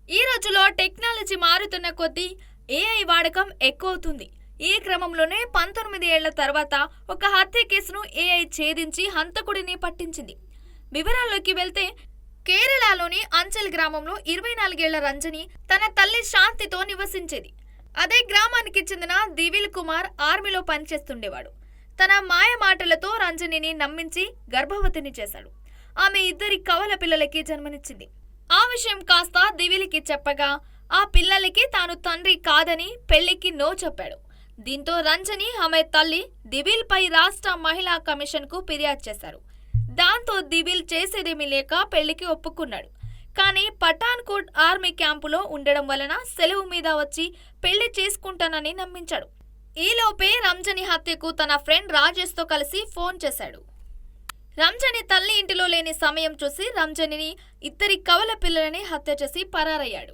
ఈ రోజులో టెక్నాలజీ మారుతున్న కొద్దీ ఏఐ వాడకం ఎక్కువవుతుంది. ఈ క్రమంలోనే 19 ఏళ్ల తర్వాత ఒక హత్య కేసును ఏఐ ఛేదించి హంతకుడిని పట్టించింది. వివరాల్లోకి వెళ్తే కేరళలోని అంచల్ గ్రామంలో 24 ఏళ్ల రంజని తన తల్లి శాంతితో నివసించేది. అదే గ్రామానికి చెందిన దివిల్ కుమార్ ఆర్మీలో పనిచేస్తుండేవాడు. తన మాయ మాటలతో రంజనిని నమ్మించి గర్భవతిని చేశాడు. ఆమె 2 కవల పిల్లలకి జన్మనిచ్చింది. ఆ విషయం కాస్త దివిల్కి చెప్పగా ఆ పిల్లలకి తాను తండ్రి కాదని పెళ్లికి నో చెప్పాడు. దీంతో రంజని ఆమె తల్లి దివిల్ పై రాష్ట్ర మహిళా కమిషన్ కు ఫిర్యాదు చేశారు. దాంతో దివిల్ చేసేదేమీ లేక పెళ్లికి ఒప్పుకున్నాడు. కానీ పఠాన్కోట్ ఆర్మీ క్యాంపులో ఉండడం వలన సెలవు మీద వచ్చి పెళ్లి చేసుకుంటానని నమ్మించాడు. ఈలోపే రంజని హత్యకు తన ఫ్రెండ్ రాజేష్ తో కలిసి ఫోన్ చేశాడు. రంజని తల్లి ఇంటిలో లేని సమయం చూసి రంజనిని 2 కవల పిల్లలని హత్య చేసి పరారయ్యాడు.